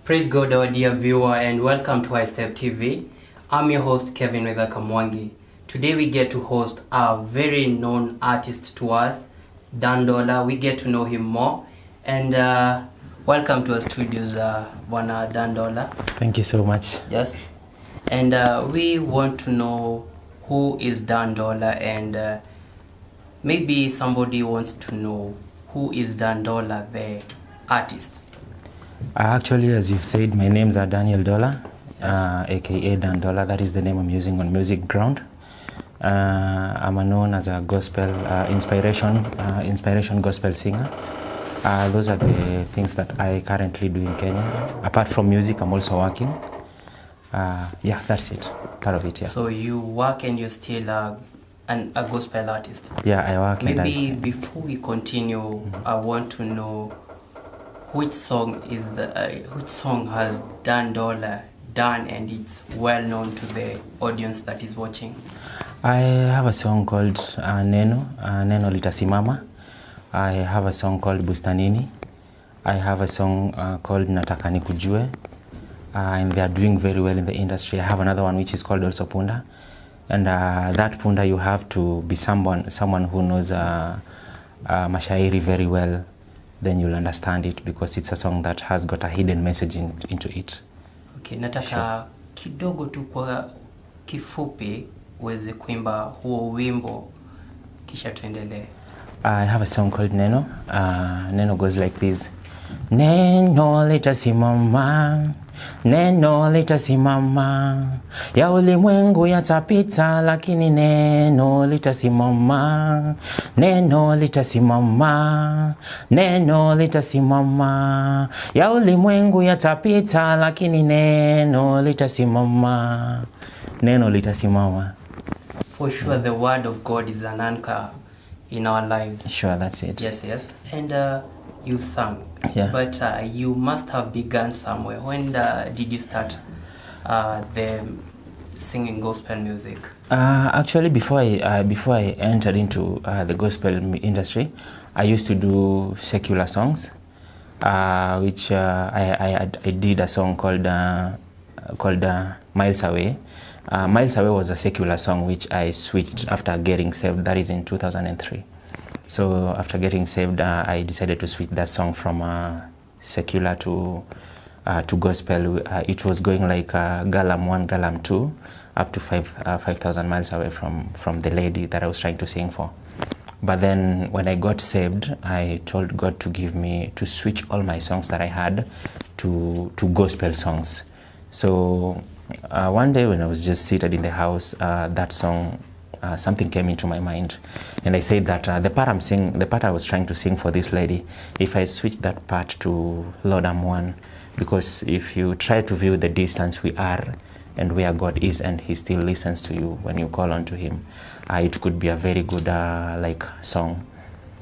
Praise God, our dear viewer, and welcome to iStep TV. I'm your host, Kevin Kamwangi. Today we get to host a very known artist to us, Dola. We get to know him more. And welcome to our studios, Bwana Dola. Thank you so much. Yes. And we want to know who is Dola, and maybe somebody wants to know who is Dola, the artist. Actually, as you've said, my names are Daniel Dola, Yes. aka Dola. That is the name I'm using on Music Ground. I'm known as a gospel inspiration gospel singer. Those are the things that I currently do in Kenya. Apart from music, I'm also working. Yeah, that's it. Part of it, yeah. So you work and you're still a gospel artist. Yeah, I work. Maybe before we continue, I want to know which song has Dola done and it's well known to the audience that is watching. I have a song called Neno Litasimama. I have a song called Bustanini. I have a song called Nataka Nikujue. And they are doing very well in the industry. I have another one which is called also Punda. And that Punda, you have to be someone who knows Mashairi very well. Then you'll understand it because it's a song that has got a hidden message into it. Okay, nataka kidogo tu kwa kifupi uweze kuimba huo wimbo kisha tuendelee. I have a song called Neno. Neno goes like this. Neno litasimama, neno litasimama, ya ulimwengu yatapita, lakini neno litasimama, neno litasimama, neno litasimama, ya ulimwengu yatapita, lakini neno litasimama, neno litasimama. For sure, the word of God is an anchor in our lives. Sure, that's it. Yes. And you've sung. Yeah. But you must have begun somewhere. When did you start the singing gospel music? Actually, before I entered into the gospel industry, I used to do secular songs, which I did a song called Miles Away. Miles Away was a secular song which I switched after getting saved. That is in 2003. So after getting saved, I decided to switch that song from secular to gospel. It was going like Galam 1, Galam 2, up to 5,000 miles away from the lady that I was trying to sing for. But then when I got saved, I told God to switch all my songs that I had to gospel songs. So one day when I was just seated in the house, that song, something came into my mind, and I said that the part I was trying to sing for this lady, if I switch that part to Lord I'm One, because if you try to view the distance we are and where God is, and He still listens to you when you call on to Him, it could be a very good song.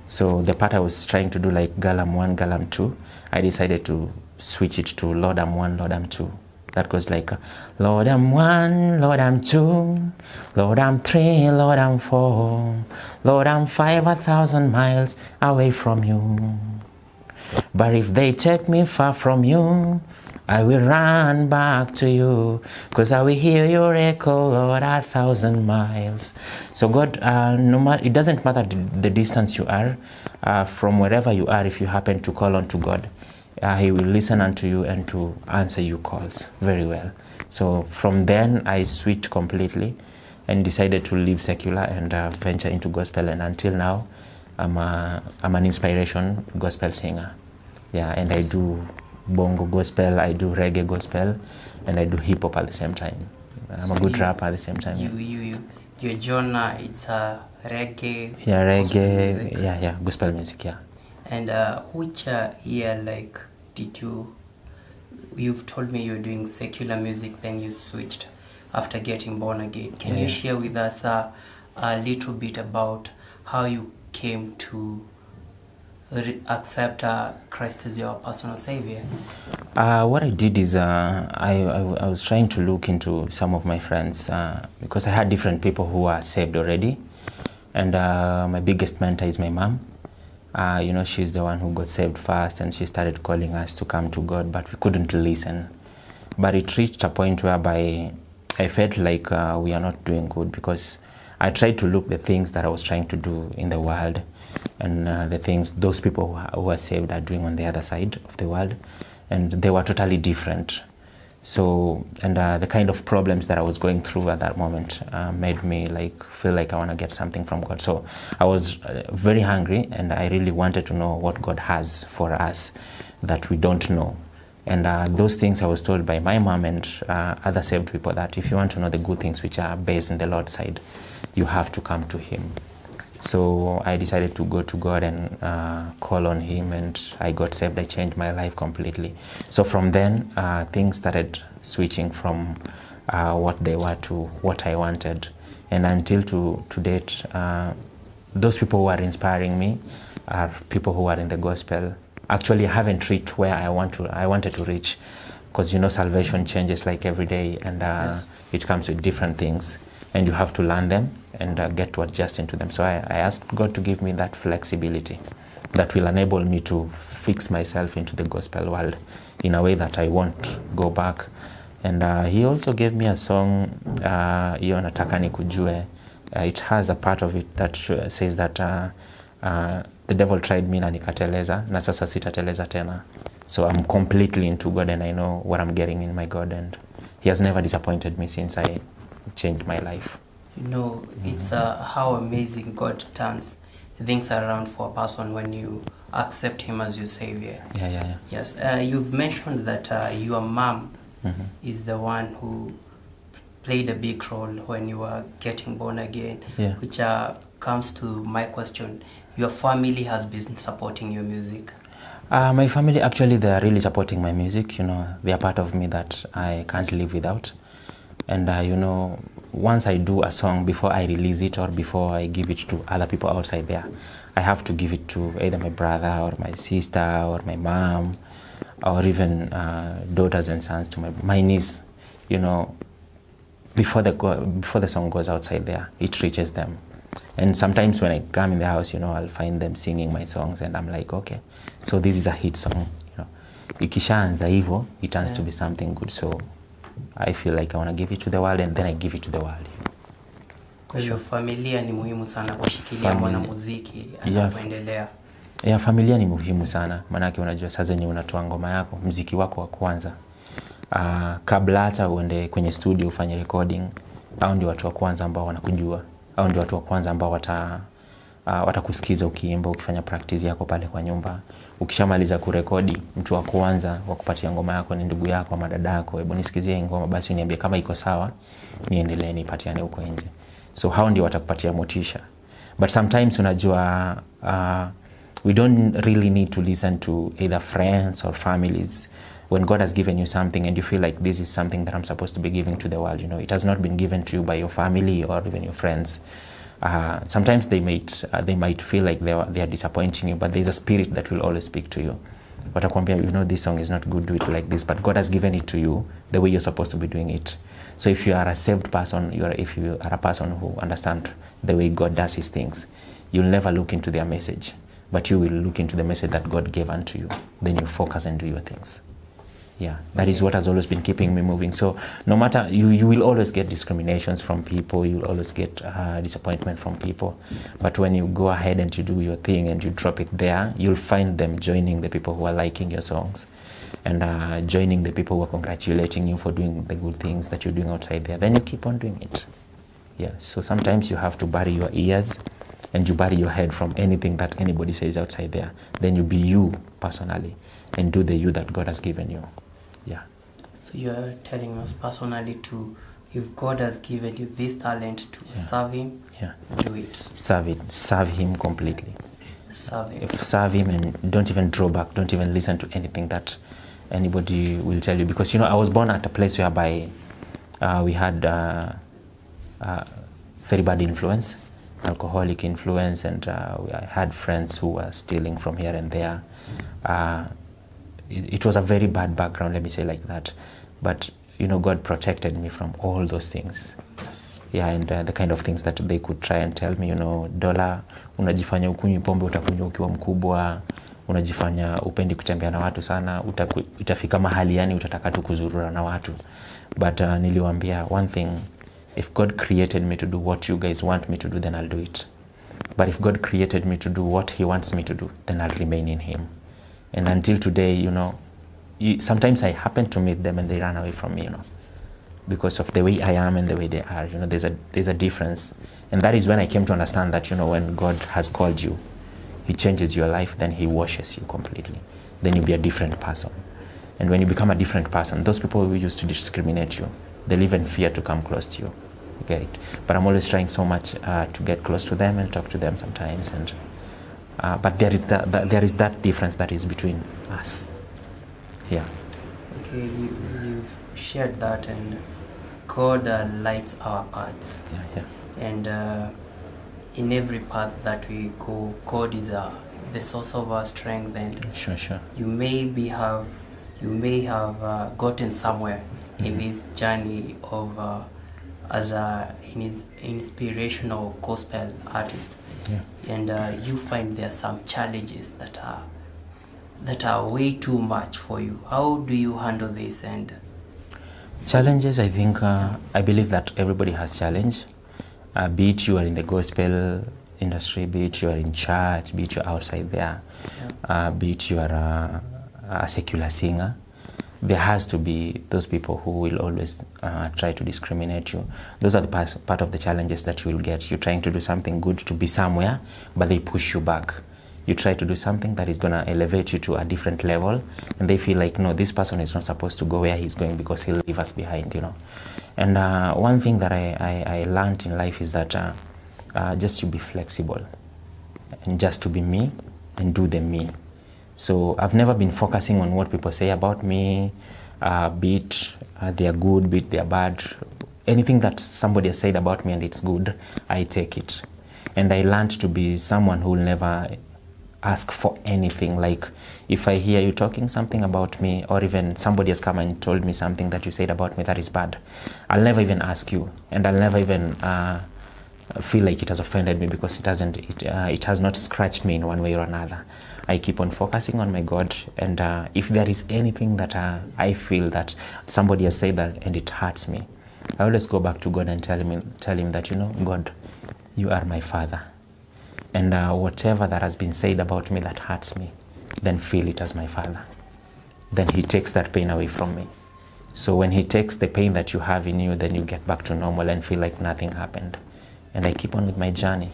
So the part I was trying to do like Galam 1, Galam 2, I decided to switch it to Lord I'm One, Lord I'm Two. That goes like, Lord I'm 1, Lord I'm 2, Lord I'm 3, Lord I'm 4, Lord I'm 5, 1,000 miles away from you. But if they take me far from you, I will run back to you, 'cause I will hear your echo, Lord, 1,000 miles. So God, it doesn't matter the distance you are, from wherever you are, if you happen to call on to God, He will listen unto you and to answer your calls very well. So from then I switched completely and decided to leave secular and venture into gospel. And until now, I'm an inspiration gospel singer. Yeah, and I do bongo gospel, I do reggae gospel, and I do hip hop at the same time. I'm a good rapper at the same time. Your genre, it's reggae. Yeah, reggae. Yeah, gospel music. Yeah. And which year, did you've told me you're doing secular music, then you switched after getting born again. Can you share with us a little bit about how you came to accept Christ as your personal savior? What I did is I was trying to look into some of my friends because I had different people who are saved already. And my biggest mentor is my mom. She's the one who got saved first, and she started calling us to come to God, but we couldn't listen. But it reached a point whereby I felt like we are not doing good, because I tried to look the things that I was trying to do in the world, and the things those people who are saved are doing on the other side of the world, and they were totally different. So, and the kind of problems that I was going through at that moment made me feel like I want to get something from God. So I was very hungry, and I really wanted to know what God has for us that we don't know. And those things I was told by my mom and other saved people, that if you want to know the good things which are based in the Lord's side, you have to come to Him. So I decided to go to God and call on Him, and I got saved. I changed my life completely. So from then, things started switching from what they were to what I wanted. And until to date, those people who are inspiring me are people who are in the gospel. Actually, I haven't reached where I wanted to reach, because salvation changes like every day, and Yes. It comes with different things, and you have to learn them and get to adjust into them. So I asked God to give me that flexibility that will enable me to fix myself into the gospel world in a way that I won't go back. And He also gave me a song, Iyo Nataka Nikujue. It has a part of it that says that the devil tried me na nikateleza, na sasa sitateleza tena. So I'm completely into God, and I know what I'm getting in my God, and He has never disappointed me since I changed my life. It's how amazing God turns things around for a person when you accept Him as your Savior. Yeah. Yes. You've mentioned that your mom is the one who played a big role when you were getting born again, Yeah. which comes to my question. Your family has been supporting your music? My family, actually, they are really supporting my music. They are part of me that I can't live without. And, once I do a song, before I release it or before I give it to other people outside there, I have to give it to either my brother or my sister or my mom, or even daughters and sons, to my niece. Before the song goes outside there, it reaches them. And sometimes when I come in the house, I'll find them singing my songs, and I'm like, okay, so this is a hit song. Ikishaanza hivyo, it turns to be something good. So I feel like I want to give it to the world, and then I give it to the world. Kwa hiyo familia ni muhimu sana kushikilia mwanamuziki anapoendelea. Yeah, familia ni muhimu sana. Maanake unajua saa zenye unatoa ngoma yako, muziki wako wa kwanza, kabla hata uende kwenye studio ufanye recording, hao ndio watu wa kwanza ambao wanakujua. Hao ndio watu wa kwanza ambao watakusikiza ukiimba, ukifanya practice yako pale kwa nyumba. Ukishamaliza kurekodi, mtu wa kwanza wa kupatia ngoma yako ni ndugu yako ama dada yako. Hebu nisikizie ngoma basi niambie kama iko sawa, niendelee nipatiane huko nje. So hao ndio watakupatia motisha. But sometimes unajua we don't really need to listen to either friends or families. When God has given you something and you feel like this is something that I'm supposed to be giving to the world, it has not been given to you by your family or even your friends. Sometimes they might feel like they are disappointing you, but there's a spirit that will always speak to you. Watakwambia, this song is not good, do it like this. But God has given it to you the way you're supposed to be doing it. So if you are a saved person, if you are a person who understands the way God does His things, you'll never look into their message, but you will look into the message that God gave unto you. Then you focus and do your things. Yeah, that is what has always been keeping me moving. So no matter, you will always get discriminations from people, you will always get disappointment from people. But when you go ahead and you do your thing and you drop it there, you'll find them joining the people who are liking your songs, and joining the people who are congratulating you for doing the good things that you're doing outside there. Then you keep on doing it. Yeah, so sometimes you have to bury your ears and you bury your head from anything that anybody says outside there. Then you be you personally and do the you that God has given you. Yeah. So you're telling us personally if God has given you this talent to serve Him, do it. Serve Him completely. Serve Him and don't even draw back. Don't even listen to anything that anybody will tell you. Because, I was born at a place whereby we had very bad influence, alcoholic influence, and I had friends who were stealing from here and there. It was a very bad background, let me say like that. But, God protected me from all those things. Yes. Yeah, and the kind of things that they could try and tell me, you know, Dola, unajifanya ukunywi pombe utakunywa ukiwa mkubwa, unajifanya upendi kutembea na watu sana, itafika mahali yani utataka tu kuzurura na watu. But niliwaambia one thing, if God created me to do what you guys want me to do, then I'll do it. But if God created me to do what he wants me to do, then I'll remain in him. And until today, you know, sometimes I happen to meet them and they run away from me, you know, because of the way I am and the way they are. You know, there's a difference. And that is when I came to understand that, you know, when God has called you, he changes your life, then he washes you completely. Then you'll be a different person. And when you become a different person, those people who used to discriminate you, they'll even fear to come close to you. You get it? But I'm always trying so much to get close to them and talk to them sometimes. And but there is that difference that is between us. Yeah. Okay, you've shared that, and God lights our paths. Yeah. And in every path that we go, God is the source of our strength. And Sure. you may have gotten somewhere in this journey of as an inspirational gospel artist. Yeah. And you find there are some challenges that are way too much for you. How do you handle this? And challenges, I think, I believe that everybody has challenge. Be it you are in the gospel industry, be it you are in church, be it you are outside there, be it you are a secular singer. There has to be those people who will always try to discriminate you. Those are the part of the challenges that you will get. You're trying to do something good to be somewhere, but they push you back. You try to do something that is going to elevate you to a different level, and they feel like, no, this person is not supposed to go where he's going because he'll leave us behind, you know. And one thing that I learned in life is that just to be flexible and just to be me and do the me. So I've never been focusing on what people say about me, be it they are good, be it they are bad. Anything that somebody has said about me and it's good, I take it. And I learned to be someone who will never ask for anything. Like if I hear you talking something about me, or even somebody has come and told me something that you said about me that is bad, I'll never even ask you, and I'll never even feel like it has offended me, because it has not scratched me in one way or another. I keep on focusing on my God, and if there is anything that I feel that somebody has said that and it hurts me, I always go back to God and tell him that, you know, God, you are my Father, and whatever that has been said about me that hurts me, then feel it as my Father. Then he takes that pain away from me. So when he takes the pain that you have in you, then you get back to normal and feel like nothing happened. And I keep on with my journey.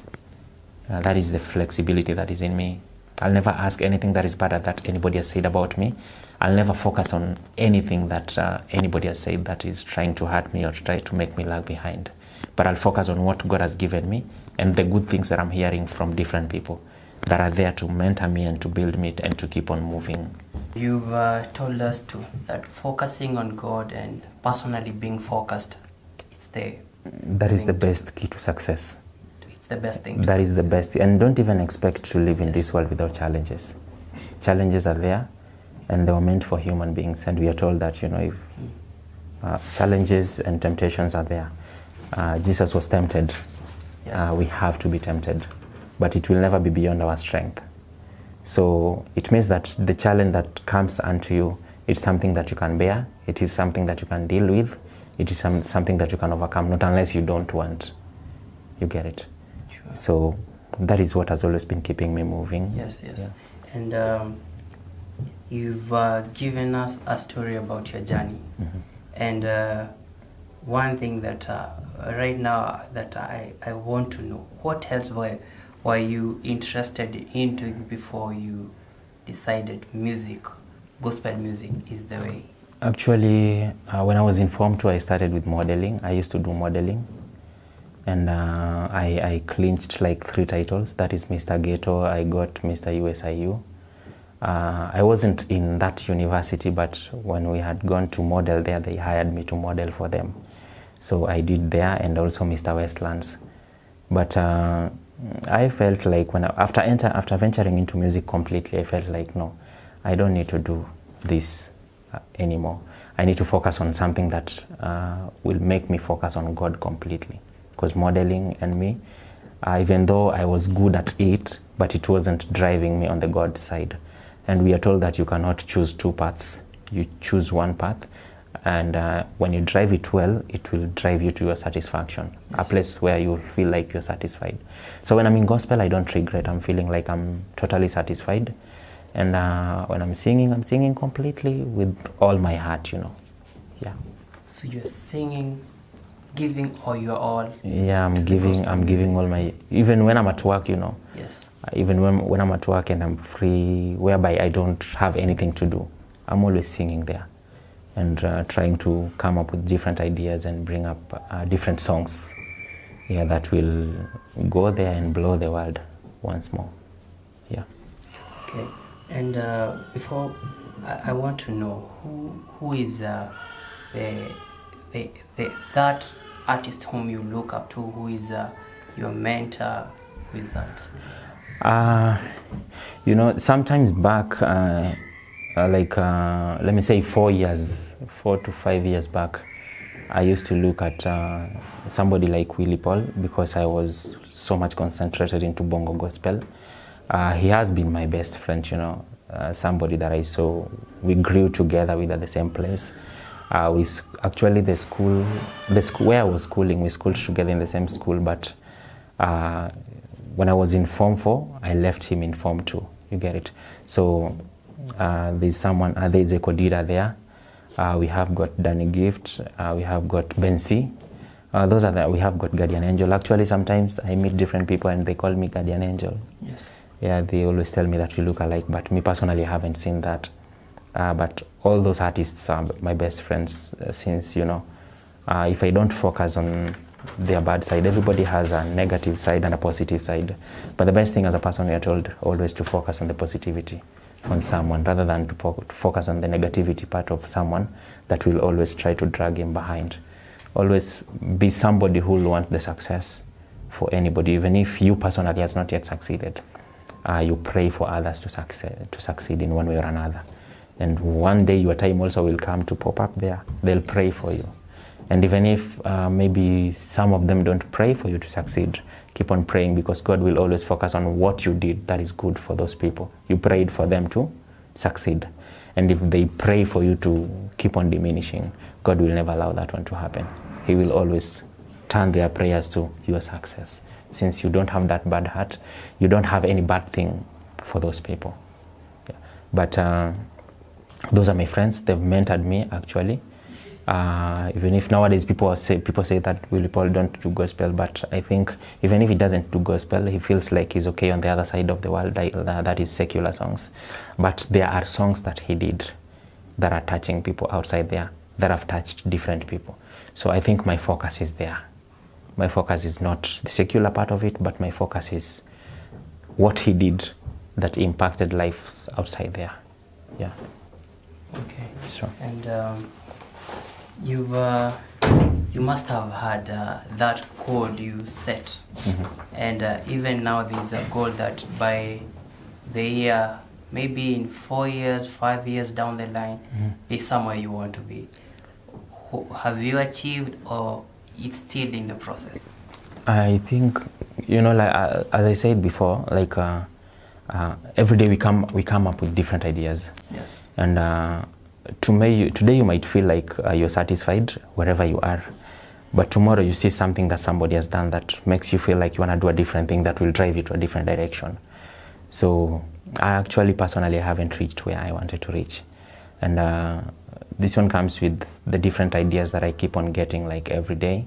That is the flexibility that is in me. I'll never ask anything that is bad that anybody has said about me. I'll never focus on anything that anybody has said that is trying to hurt me or try to make me lag behind. But I'll focus on what God has given me and the good things that I'm hearing from different people that are there to mentor me and to build me and to keep on moving. You've told us too that focusing on God and personally being focused, that is the best key to success. It's the best thing. That is the best. And don't even expect to live in this world without challenges. Challenges are there, and they were meant for human beings. And we are told that, you know, if challenges and temptations are there, Jesus was tempted. Yes. We have to be tempted, but it will never be beyond our strength. So it means that the challenge that comes unto you, it's something that you can bear. It is something that you can deal with. It is something that you can overcome, not unless you don't want. You get it? Sure. So that is what has always been keeping me moving. Yes. Yeah. And you've given us a story about your journey. Mm-hmm. And one thing that right now that I want to know, what else were you interested in doing before you decided gospel music is the way? Actually, when I was in Form 2, I started with modeling. I used to do modeling. And I clinched like 3 titles. That is Mr. Ghetto, I got Mr. USIU. I wasn't in that university, but when we had gone to model there, they hired me to model for them. So I did there, and also Mr. Westlands. But I felt like after venturing into music completely, I felt like, no, I don't need to do this anymore. I need to focus on something that will make me focus on God completely. because modeling and me, even though I was good at it, but it wasn't driving me on the God side. And we are told that you cannot choose two paths. You choose one path, and when you drive it well, it will drive you to your satisfaction, a place where you feel like you're satisfied. So when I'm in gospel, I don't regret. I'm feeling like I'm totally satisfied. And when I'm singing completely with all my heart, you know. Yeah. So you're singing, giving all your all. Yeah, I'm giving all my, even when I'm at work, you know. Yes. Even when I'm at work and I'm free, whereby I don't have anything to do, I'm always singing there and trying to come up with different ideas and bring up different songs, yeah, that will go there and blow the world once more. Yeah. Okay. And before, I want to know who is that artist whom you look up to, who is your mentor with that? You know, sometimes back, let me say 4 to 5 years back, I used to look at somebody like Willie Paul, because I was so much concentrated into bongo gospel. He has been my best friend, you know, somebody that I saw. We grew together, we were at the same place. Actually, the school where I was schooling, we schooled together in the same school, but when I was in Form 4, I left him in Form 2, you get it? So there's a Kodira there. We have got Danny Gift, we have got Ben C. We have got Guardian Angel. Actually, sometimes I meet different people and they call me Guardian Angel. Yes. Yeah, they always tell me that we look alike, but me personally, I haven't seen that. But all those artists are my best friends since, you know, if I don't focus on their bad side, everybody has a negative side and a positive side. But the best thing as a person, we are told always to focus on the positivity on someone rather than to focus on the negativity part of someone that will always try to drag him behind. Always be somebody who will want the success for anybody, even if you personally has not yet succeeded. You pray for others to succeed in one way or another. And one day your time also will come to pop up there. They'll pray for you. And even if maybe some of them don't pray for you to succeed, keep on praying, because God will always focus on what you did that is good for those people. You prayed for them to succeed. And if they pray for you to keep on diminishing, God will never allow that one to happen. He will always turn their prayers to your success. Since you don't have that bad heart, you don't have any bad thing for those people. Yeah. But those are my friends. They've mentored me, actually. Even if nowadays people say that Willie Paul don't do gospel, but I think even if he doesn't do gospel, he feels like he's okay on the other side of the world, that is secular songs. But there are songs that he did that are touching people outside there, that have touched different people. So I think my focus is there. My focus is not the secular part of it, but my focus is what he did that impacted lives outside there. Yeah. Okay. Sure. And you must have had that goal you set. Mm-hmm. And even now there's a goal that by the year, maybe in 4 years, 5 years down the line, is somewhere you want to be. Have you achieved, or it's still in the process? I think, you know, like as I said before, like every day we come up with different ideas. Yes. And today you might feel like you're satisfied wherever you are, but tomorrow you see something that somebody has done that makes you feel like you want to do a different thing that will drive you to a different direction. So I actually personally haven't reached where I wanted to reach, and this one comes with the different ideas that I keep on getting like every day,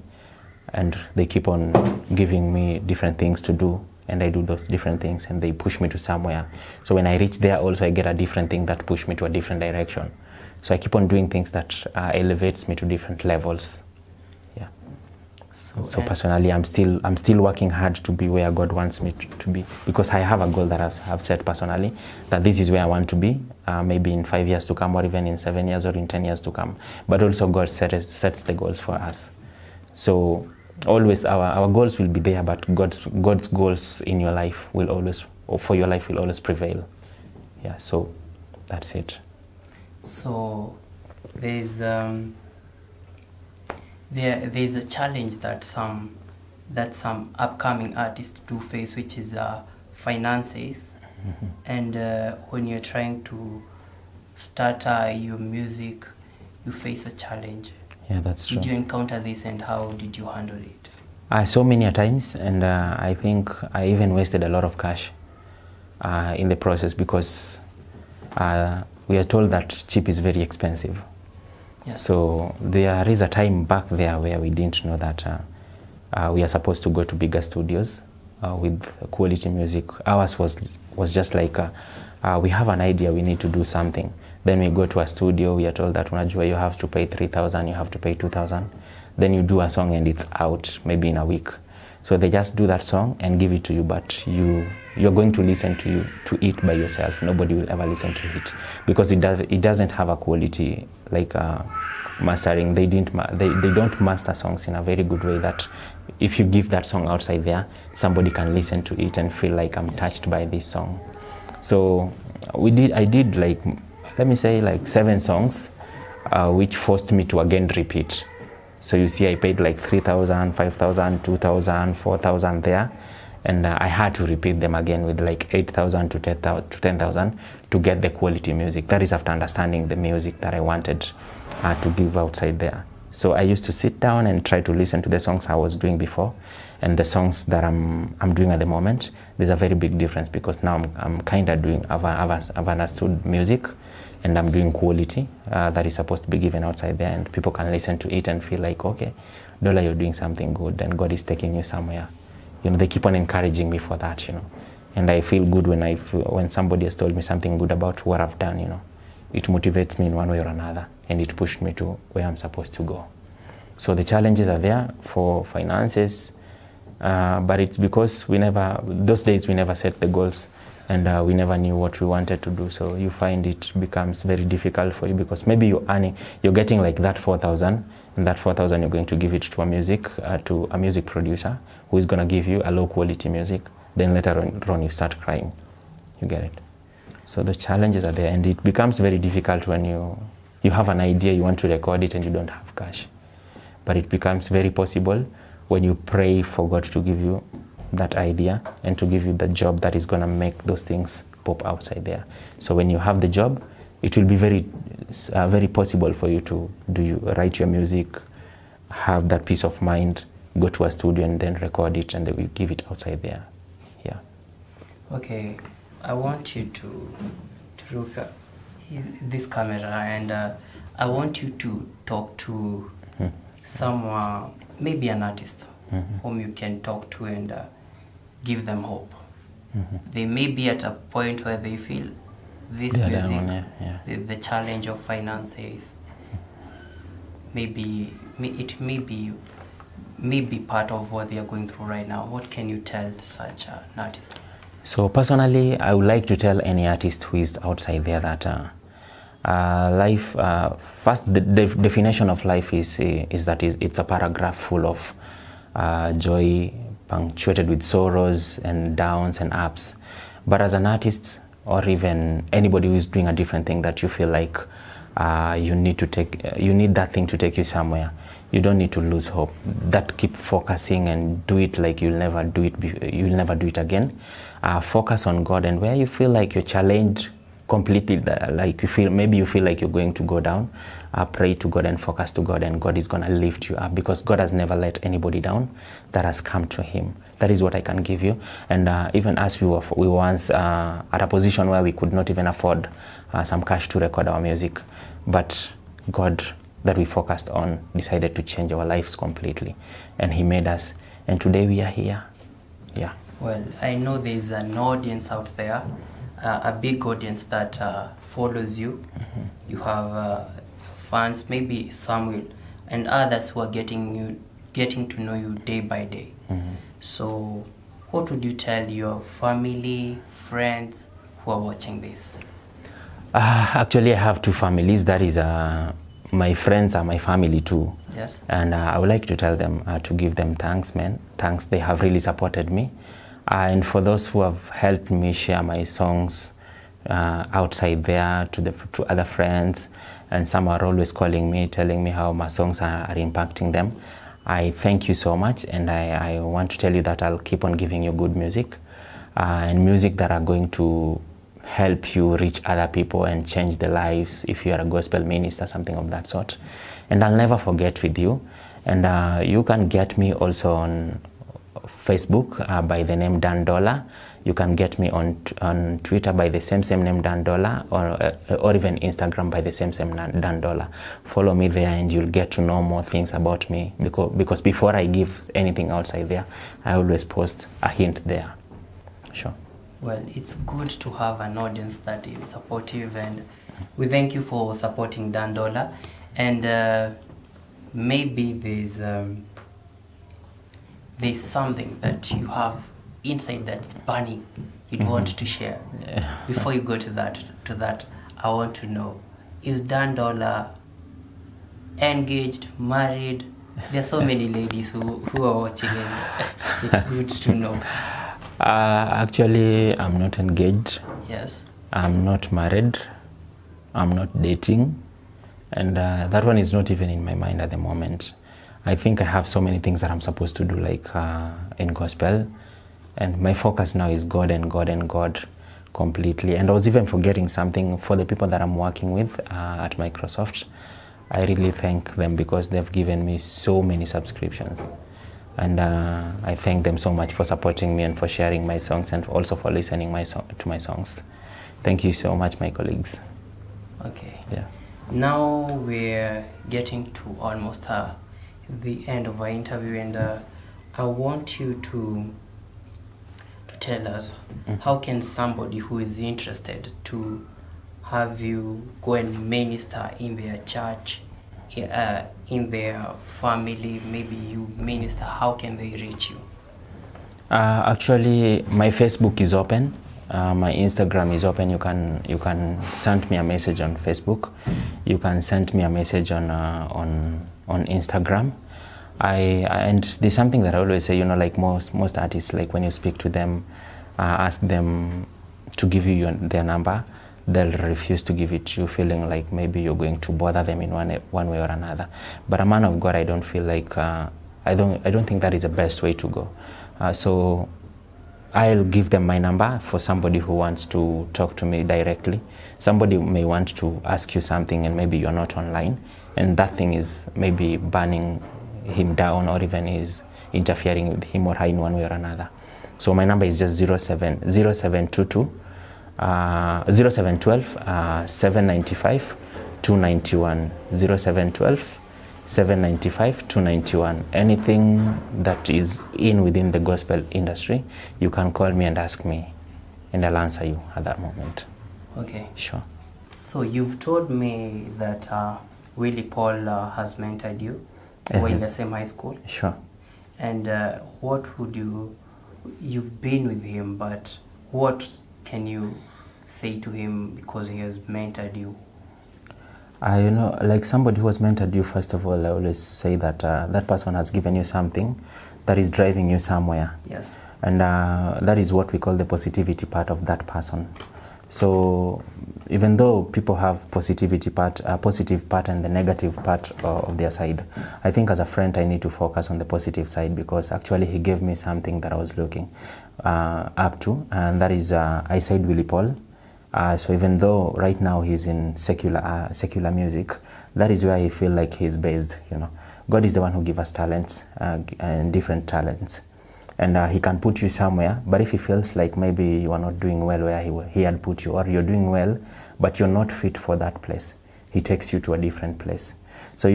and they keep on giving me different things to do, and I do those different things and they push me to somewhere. So when I reach there also, I get a different thing that push me to a different direction. So I keep on doing things that elevates me to different levels. Yeah. So personally, I'm still working hard to be where God wants me to be, because I have a goal that I've set personally, that this is where I want to be, maybe in 5 years to come, or even in 7 years, or in 10 years to come. But also God sets the goals for us. So always our goals will be there, but God's goals in your life will always, or for your life, will always prevail. Yeah. So that's it. So there's a challenge that some that some upcoming artists do face, which is finances. And when you're trying to start your music, you face a challenge. Yeah, that's true. Did you encounter this, and how did you handle it? So many a times, and I think I even wasted a lot of cash in the process, because we are told that cheap is very expensive. Yes. So there is a time back there where we didn't know that we are supposed to go to bigger studios with quality music. Ours was just like we have an idea, we need to do something. Then we go to a studio, we are told that you have to pay 3,000, you have to pay 2,000. Then you do a song and it's out maybe in a week. So they just do that song and give it to you, but you're going to listen to it by yourself. Nobody will ever listen to it, because it doesn't have a quality like mastering. They don't master songs in a very good way that if you give that song outside there, somebody can listen to it and feel like I'm touched by this song. So I did like, let me say like 7 songs, which forced me to again repeat. So you see, I paid like 3,000, 5,000, 2,000, 4,000 there, and I had to repeat them again with like 8,000 to 10,000 to get the quality music. That is after understanding the music that I wanted to give outside there. So I used to sit down and try to listen to the songs I was doing before and the songs that I'm doing at the moment. There's a very big difference, because now I'm kind of doing, I've understood music, and I'm doing quality that is supposed to be given outside there, and people can listen to it and feel like, okay, Dola, you're doing something good, and God is taking you somewhere. They keep on encouraging me for that, and I feel good when somebody has told me something good about what I've done. It motivates me in one way or another, and it pushed me to where I'm supposed to go. So the challenges are there for finances, but it's because those days we never set the goals. And we never knew what we wanted to do. So you find it becomes very difficult for you, because maybe you're getting like that 4,000, and that 4,000 you're going to give it to a music producer who is going to give you a low quality music. Then later on you start crying. You get it? So the challenges are there, and it becomes very difficult when you have an idea, you want to record it, and you don't have cash. But it becomes very possible when you pray for God to give you that idea and to give you the job that is going to make those things pop outside there. So when you have the job, it will be very possible for you to write your music, have that peace of mind, go to a studio and then record it, and they will give it outside there. Yeah. Okay, I want you to look at this camera, and I want you to talk to someone, maybe an artist, whom you can talk to and give them hope. They may be at a point where they feel this music, the challenge of finances, maybe it may be part of what they are going through right now. What can you tell such an artist? So personally, I would like to tell any artist who is outside there that life, first, the definition of life is that it's a paragraph full of joy, punctuated with sorrows and downs and ups. But as an artist, or even anybody who is doing a different thing that you feel like you need that thing to take you somewhere, you don't need to lose hope. That keep focusing and do it like you'll never do it again. Focus on God, and where you feel like you're challenged completely, like you feel like you're going to go down, pray to God and focus to God, and God is going to lift you up, because God has never let anybody down that has come to him. That is what I can give you. And even as we were once at a position where we could not even afford some cash to record our music, but God that we focused on decided to change our lives completely, and he made us, and today we are here. Yeah. Well, I know there's an audience out there, a big audience that follows you. You have fans, maybe Samuel, and others who are getting to know you day by day. So what would you tell your family, friends who are watching this? Actually, I have 2 families. That is, my friends are my family too. Yes. And I would like to tell them to give them thanks, man. Thanks, they have really supported me. And for those who have helped me share my songs outside there to other friends, and some are always calling me, telling me how my songs are impacting them. I thank you so much, and I want to tell you that I'll keep on giving you good music, and music that are going to help you reach other people and change their lives if you are a gospel minister, something of that sort. And I'll never forget with you. And you can get me also on Facebook by the name Dola. You can get me on Twitter by the same name Dola, or even Instagram by the same name Dola. Follow me there and you'll get to know more things about me, because before I give anything outside there, I always post a hint there. Sure. Well, it's good to have an audience that is supportive, and we thank you for supporting Dola. And maybe there's something that you have inside that's burning you'd want to share. Before you go to that, I want to know, is Dola engaged, married? There's so many ladies who are watching, and it's good to know. Actually, I'm not engaged. Yes. I'm not married. I'm not dating. And that one is not even in my mind at the moment. I think I have so many things that I'm supposed to do, like in gospel. And my focus now is God and God and God completely. And I was even forgetting something for the people that I'm working with at Microsoft. I really thank them because they've given me so many subscriptions. And I thank them so much for supporting me and for sharing my songs, and also for listening to my songs. Thank you so much, my colleagues. Okay. Yeah. Now we're getting to almost the end of our interview, and I want you to tell us, how can somebody who is interested to have you go and minister in their church, in their family, maybe you minister, how can they reach you? Actually, my Facebook is open. My Instagram is open. You can send me a message on Facebook. You can send me a message on Instagram. And there's something that I always say, like most artists, like when you speak to them, ask them to give you their number, they'll refuse to give it to you, feeling like maybe you're going to bother them in one way or another. But a man of God, I don't feel like I don't think that is the best way to go. So I'll give them my number for somebody who wants to talk to me directly. Somebody may want to ask you something and maybe you're not online, and that thing is maybe burning him down or even is interfering with him or her in one way or another. So my number is just 0712 795 291. 0712 795 291. Anything that is within the gospel industry, you can call me and ask me, and I'll answer you at that moment. Okay. Sure. So you've told me that Willie Paul has mentored you. Yes. We're in the same high school. Sure. And what would you've been with him, but what can you say to him because he has mentored you? Like somebody who has mentored you, first of all, I always say that that person has given you something that is driving you somewhere. Yes. And that is what we call the positivity part of that person. So even though people have positive part and the negative part of their side, I think as a friend I need to focus on the positive side, because actually he gave me something that I was looking up to, and that is I said Willie Paul. So even though right now he's in secular music, that is where I feel like he's based. God is the one who gives us talents and different talents. And he can put you somewhere, but if he feels like maybe you are not doing well where he had put you, or you're doing well, but you're not fit for that place, he takes you to a different place. So,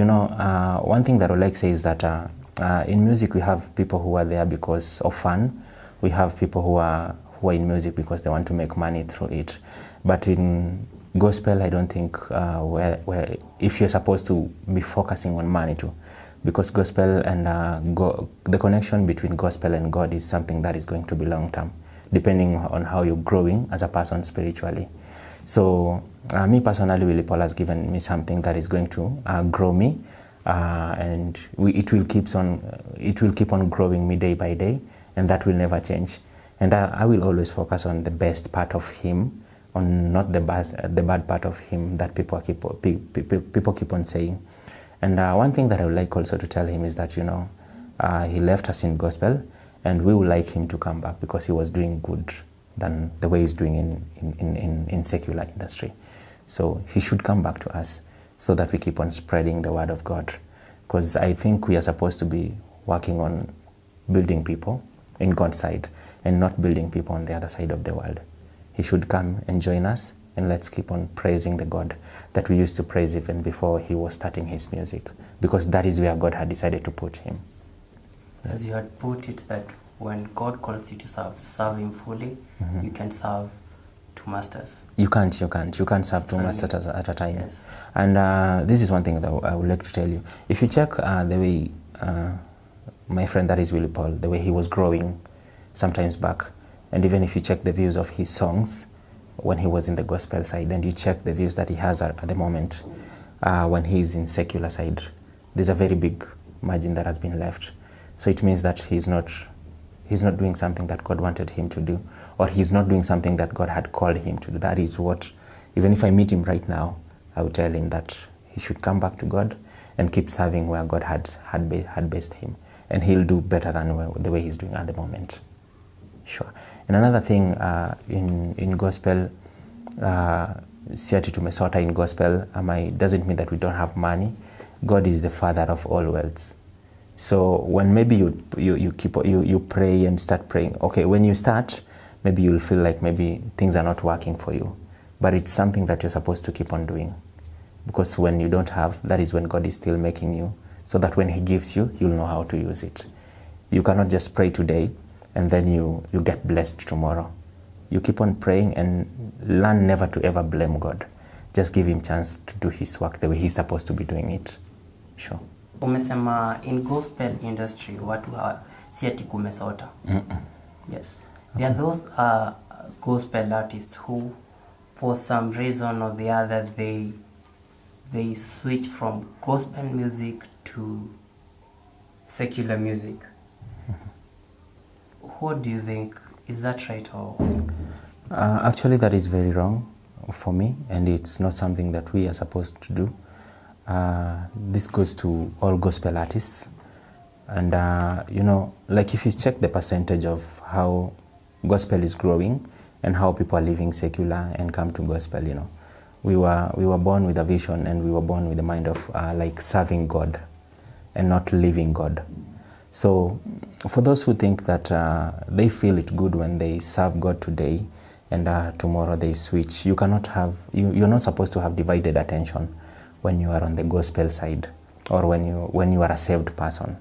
one thing that I like to say is that in music we have people who are there because of fun. We have people who are in music because they want to make money through it. But in gospel, I don't think where if you're supposed to be focusing on money too, because gospel and the connection between gospel and God is something that is going to be long term, depending on how you're growing as a person spiritually. So me personally, Willie Paul has given me something that is going to grow me, and it will keep on growing me day by day, and that will never change. And I will always focus on the best part of him, on not the bad part of him that people keep on saying. And one thing that I would like also to tell him is that, he left us in gospel, and we would like him to come back because he was doing good than the way he's doing in secular industry. So he should come back to us so that we keep on spreading the word of God. Because I think we are supposed to be working on building people in God's side and not building people on the other side of the world. He should come and join us, and let's keep on praising the God that we used to praise even before he was starting his music, because that is where God had decided to put him. As you had put it, that when God calls you to serve him fully, you can serve two masters. You can't serve two masters at a time. Yes. And this is one thing that I would like to tell you. If you check the way my friend that is Willie Paul, the way he was growing sometimes back, and even if you check the views of his songs when he was in the gospel side, and you check the views that he has at the moment when he is in secular side, there's a very big margin that has been left. So it means that he's not doing something that God wanted him to do, or he's not doing something that God had called him to do. That is what, even if I meet him right now, I would tell him that he should come back to God and keep serving where God had based him, and he'll do better than the way he's doing at the moment. Sure. And another thing in gospel, siati tumesota in gospel, doesn't mean that we don't have money. God is the father of all wealths. So when maybe you pray and start praying, okay, when you start, maybe you'll feel like maybe things are not working for you, but it's something that you're supposed to keep on doing, because when you don't have, that is when God is still making you, so that when he gives you, you'll know how to use it. You cannot just pray today and then you get blessed tomorrow. You keep on praying and learn never to ever blame God. Just give him chance to do his work the way he's supposed to be doing it. Sure. Umesema in gospel industry watu si ati kumesota. Yes. There are those gospel artists who, for some reason or the other, they switch from gospel music to secular music. What do you think? Is that right or? Actually, that is very wrong for me, and it's not something that we are supposed to do. This goes to all gospel artists, and like if you check the percentage of how gospel is growing and how people are living secular and come to gospel, we were born with a vision, and we were born with the mind of like serving God and not living God. So for those who think that they feel it good when they serve God today and tomorrow they switch, you're not supposed to have divided attention when you are on the gospel side, or when you are a saved person.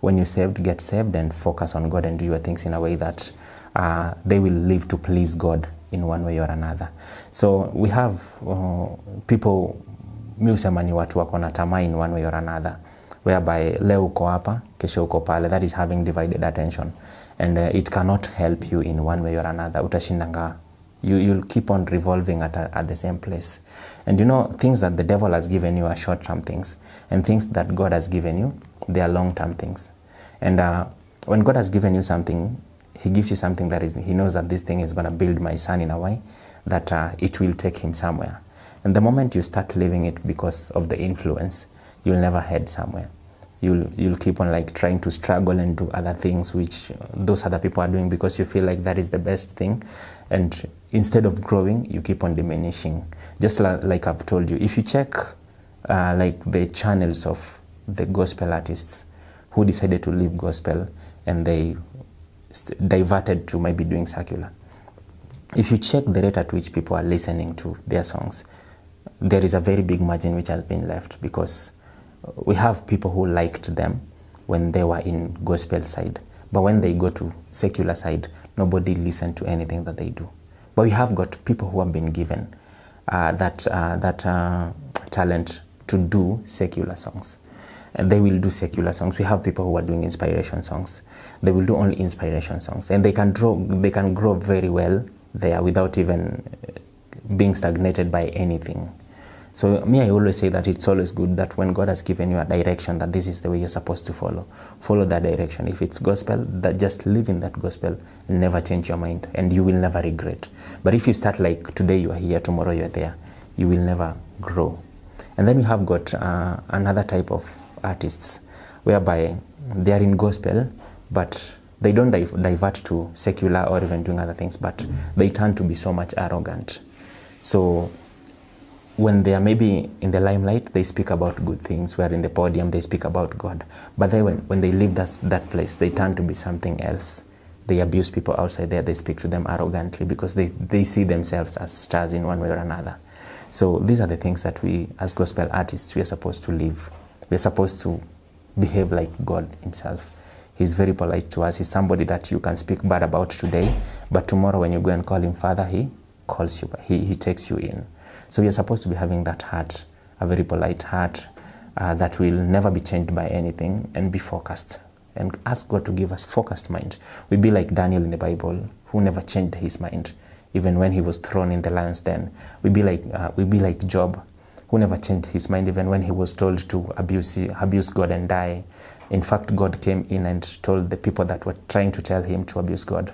When you saved, get saved and focus on God and do your things in a way that they will live to please God in one way or another. So we have people, musema ni watu wako na tamaa in one way or another, whereby leo uko hapa, kesho uko pale. That is having divided attention, and it cannot help you in one way or another. Utashindanga. You'll keep on revolving at the same place. And things that the devil has given you are short-term things, and things that God has given you, they are long-term things. And when God has given you something, he gives you something that he knows that this thing is going to build my son in a way that it will take him somewhere. And the moment you start living it because of the influence, you'll never head somewhere. You'll keep on like trying to struggle and do other things which those other people are doing, because you feel like that is the best thing, and instead of growing, you keep on diminishing. Just like I've told you, if you check like the channels of the gospel artists who decided to leave gospel and they diverted to maybe doing secular, if you check the rate at which people are listening to their songs, there is a very big margin which has been left, because we have people who liked them when they were in gospel side, but when they go to secular side, nobody listened to anything that they do. But we have got people who have been given that talent to do secular songs, and they will do secular songs. We have people who are doing inspiration songs. They will do only inspiration songs, and they can grow very well there without even being stagnated by anything. So me, I always say that it's always good that when God has given you a direction, that this is the way you're supposed to follow that direction. If it's gospel, that just live in that gospel and never change your mind, and you will never regret. But if you start like today you are here, tomorrow you're there, you will never grow. And then we have got another type of artists, whereby they are in gospel, but they don't divert to secular or even doing other things, but they tend to be so much arrogant. So when they are maybe in the limelight, they speak about good things, where in the podium they speak about God. But then when they leave that place, they turn to be something else. They abuse people outside there, they speak to them arrogantly because they see themselves as stars in one way or another. So these are the things that we, as gospel artists, we are supposed to live. We are supposed to behave like God himself. He's very polite to us. He's somebody that you can speak bad about today, but tomorrow when you go and call him Father, he calls you, he takes you in. So we are supposed to be having that heart, a very polite heart that will never be changed by anything, and be focused and ask God to give us focused mind. We be like Daniel in the Bible, who never changed his mind, even when he was thrown in the lion's den. We be like Job, who never changed his mind, even when he was told to abuse God and die. In fact, God came in and told the people that were trying to tell him to abuse God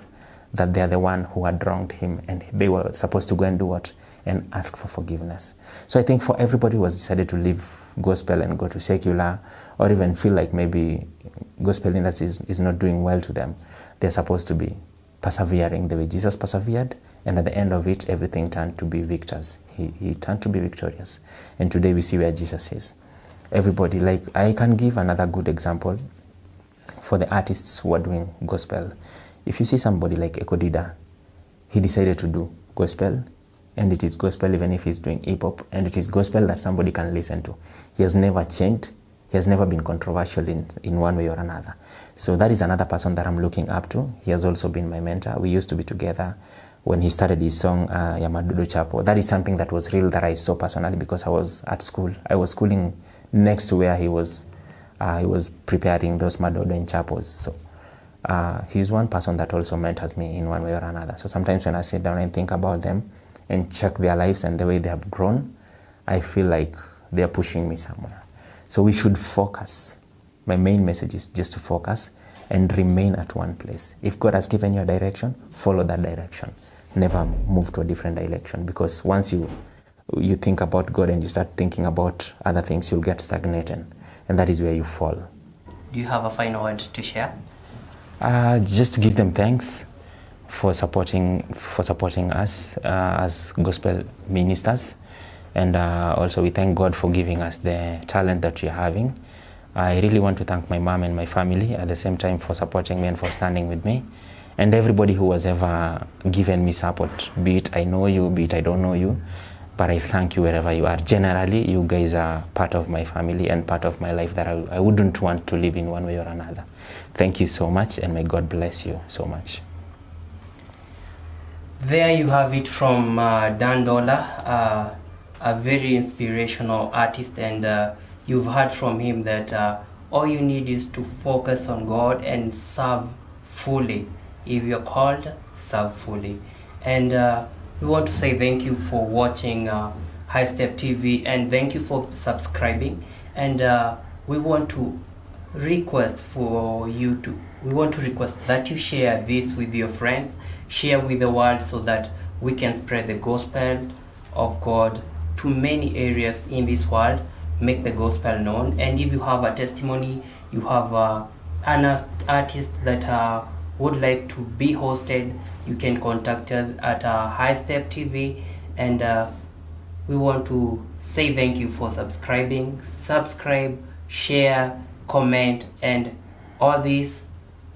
that they are the one who had wronged him, and they were supposed to go and do what? And ask for forgiveness. So I think for everybody who has decided to leave gospel and go to secular, or even feel like maybe gospel industry is not doing well to them, they're supposed to be persevering the way Jesus persevered, and at the end of it, everything turned to be victors. He turned to be victorious. And today we see where Jesus is. Everybody, like, I can give another good example for the artists who are doing gospel. If you see somebody like Ekodida, he decided to do gospel, and it is gospel even if he's doing hip-hop, and it is gospel that somebody can listen to. He has never changed. He has never been controversial in one way or another. So that is another person that I'm looking up to. He has also been my mentor. We used to be together when he started his song, Yamadudo Chapo. That is something that was real, that I saw personally, because I was at school. I was schooling next to where he was preparing those Madodo and Chapos. So he's one person that also mentors me in one way or another. So sometimes when I sit down and think about them and check their lives and the way they have grown, I feel like they're pushing me somewhere. So we should focus. My main message is just to focus and remain at one place. If God has given you a direction, follow that direction. Never move to a different direction, because once you think about God and you start thinking about other things, you'll get stagnated, and that is where you fall. Do you have a final word to share? Just to give them thanks for supporting us as gospel ministers, and also we thank God for giving us the talent that we're having. I really want to thank my mom and my family at the same time for supporting me and for standing with me, and everybody who has ever given me support, be it I know you, be it I don't know you, but I thank you wherever you are. Generally, you guys are part of my family and part of my life that I wouldn't want to live in one way or another. Thank you so much, and may God bless you so much. There you have it from Dan Dola, a very inspirational artist, and you've heard from him that all you need is to focus on God and serve fully. If you're called, serve fully. And we want to say thank you for watching High Step TV, and thank you for subscribing. And we want to request that you share this with your friends, share with the world, so that we can spread the gospel of God to many areas in this world, make the gospel known. And if you have a testimony, you have an artist that would like to be hosted, you can contact us at High Step TV. And we want to say thank you for subscribing. Subscribe, share, comment, and all this,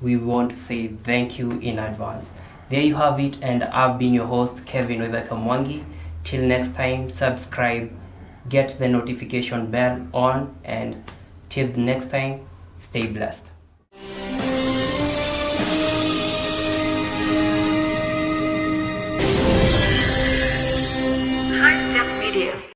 we want to say thank you in advance. There you have it, and I've been your host, Kevin Kamwangi. Till next time, subscribe, get the notification bell on, and till next time, stay blessed. High Step Media.